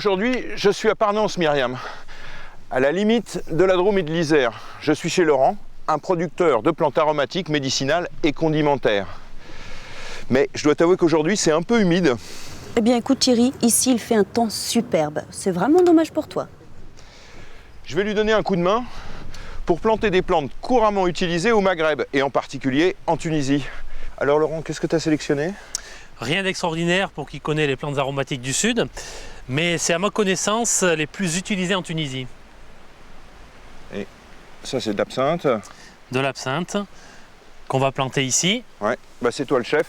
Aujourd'hui, je suis à Parnance-Myriam, à la limite de la Drôme et de l'Isère. Je suis chez Laurent, un producteur de plantes aromatiques, médicinales et condimentaires. Mais je dois t'avouer qu'aujourd'hui, c'est un peu humide. Eh bien écoute Thierry, ici il fait un temps superbe. C'est vraiment dommage pour toi. Je vais lui donner un coup de main pour planter des plantes couramment utilisées au Maghreb, et en particulier en Tunisie. Alors Laurent, qu'est-ce que tu as sélectionné ? Rien d'extraordinaire pour qui connaît les plantes aromatiques du Sud, mais c'est à ma connaissance les plus utilisées en Tunisie. Et ça c'est de l'absinthe. De l'absinthe qu'on va planter ici. Ouais, bah c'est toi le chef.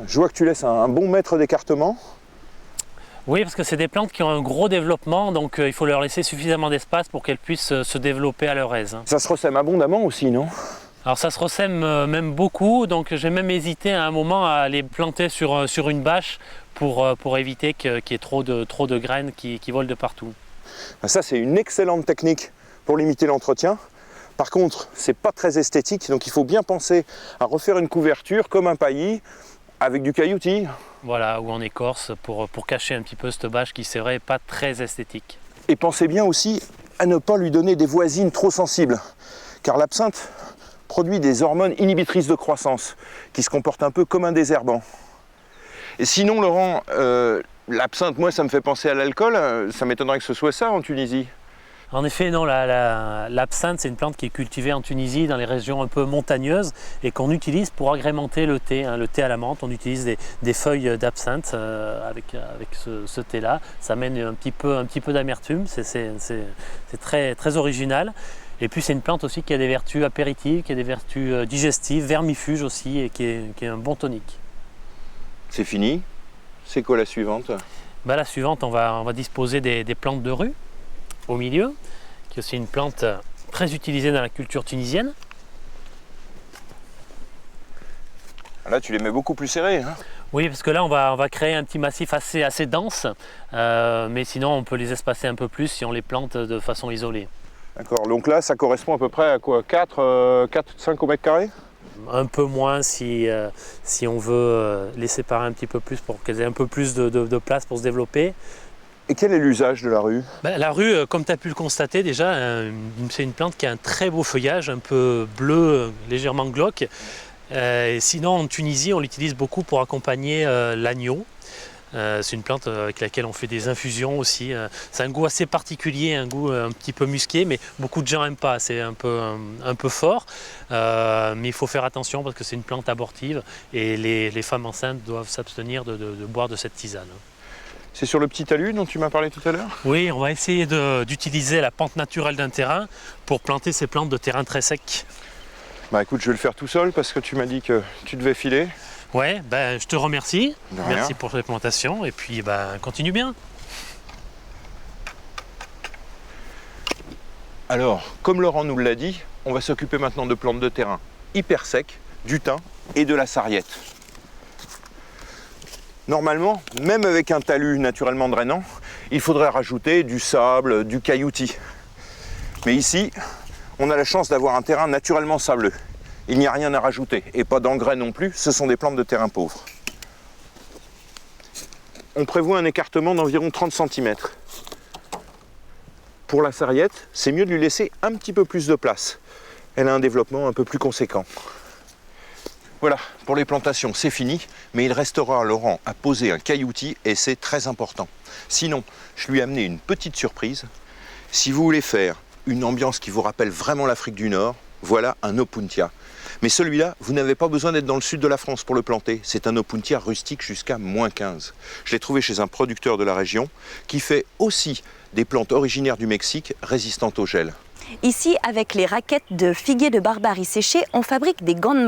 Je vois que tu laisses un bon mètre d'écartement. Oui, parce que c'est des plantes qui ont un gros développement, donc il faut leur laisser suffisamment d'espace pour qu'elles puissent se développer à leur aise. Ça se ressème abondamment aussi, non ? Alors ça se ressème même beaucoup, donc j'ai même hésité à un moment à les planter sur une bâche pour éviter qu'il y ait trop de graines qui volent de partout. Ça c'est une excellente technique pour limiter l'entretien. Par contre, c'est pas très esthétique, donc il faut bien penser à refaire une couverture comme un paillis avec du cailloutis. Voilà, ou en écorce pour cacher un petit peu cette bâche qui c'est vrai pas très esthétique. Et pensez bien aussi à ne pas lui donner des voisines trop sensibles, car l'absinthe produit des hormones inhibitrices de croissance qui se comportent un peu comme un désherbant. Et sinon Laurent, l'absinthe, moi ça me fait penser à l'alcool, ça m'étonnerait que ce soit ça en Tunisie. En effet, non, l'absinthe, c'est une plante qui est cultivée en Tunisie, dans les régions un peu montagneuses, et qu'on utilise pour agrémenter le thé. Le thé à la menthe, on utilise des feuilles d'absinthe avec ce thé-là. Ça amène un petit peu d'amertume, c'est très original. Et puis c'est une plante aussi qui a des vertus apéritives, qui a des vertus digestives, vermifuges aussi, et qui est un bon tonique. C'est fini. C'est quoi la suivante ? La suivante, on va disposer des plantes de rue au milieu, qui est aussi une plante très utilisée dans la culture tunisienne. Là, tu les mets beaucoup plus serrés. Hein ? Oui, parce que là, on va créer un petit massif assez dense, mais sinon, on peut les espacer un peu plus si on les plante de façon isolée. D'accord, donc là, ça correspond à peu près à quoi ? 4-5 au mètre carré ? Un peu moins si on veut les séparer un petit peu plus pour qu'elles aient un peu plus de place pour se développer. Et quel est l'usage de la rue ? La rue, comme tu as pu le constater déjà, c'est une plante qui a un très beau feuillage, un peu bleu, légèrement glauque. Sinon, en Tunisie, on l'utilise beaucoup pour accompagner l'agneau. C'est une plante avec laquelle on fait des infusions aussi. C'est un goût assez particulier, un goût un petit peu musqué, mais beaucoup de gens n'aiment pas. C'est un peu fort, mais il faut faire attention parce que c'est une plante abortive et les femmes enceintes doivent s'abstenir de boire de cette tisane. C'est sur le petit talus dont tu m'as parlé tout à l'heure ? Oui, on va essayer d'utiliser la pente naturelle d'un terrain pour planter ces plantes de terrain très sec. Bah écoute, je vais le faire tout seul parce que tu m'as dit que tu devais filer. Ouais, je te remercie. Merci rien. pour les plantations et puis continue bien. Alors, comme Laurent nous l'a dit, on va s'occuper maintenant de plantes de terrain hyper secs, du thym et de la sarriette. Normalement, même avec un talus naturellement drainant, il faudrait rajouter du sable, du cailloutis. Mais ici, on a la chance d'avoir un terrain naturellement sableux. Il n'y a rien à rajouter, et pas d'engrais non plus, ce sont des plantes de terrain pauvres. On prévoit un écartement d'environ 30 cm. Pour la sarriette, c'est mieux de lui laisser un petit peu plus de place. Elle a un développement un peu plus conséquent. Voilà, pour les plantations, c'est fini, mais il restera à Laurent à poser un cailloutis et c'est très important. Sinon, je lui ai amené une petite surprise. Si vous voulez faire une ambiance qui vous rappelle vraiment l'Afrique du Nord, voilà un opuntia. Mais celui-là, vous n'avez pas besoin d'être dans le sud de la France pour le planter. C'est un opuntia rustique jusqu'à -15. Je l'ai trouvé chez un producteur de la région qui fait aussi des plantes originaires du Mexique résistantes au gel. Ici, avec les raquettes de figuier de Barbarie séchées, on fabrique des gants de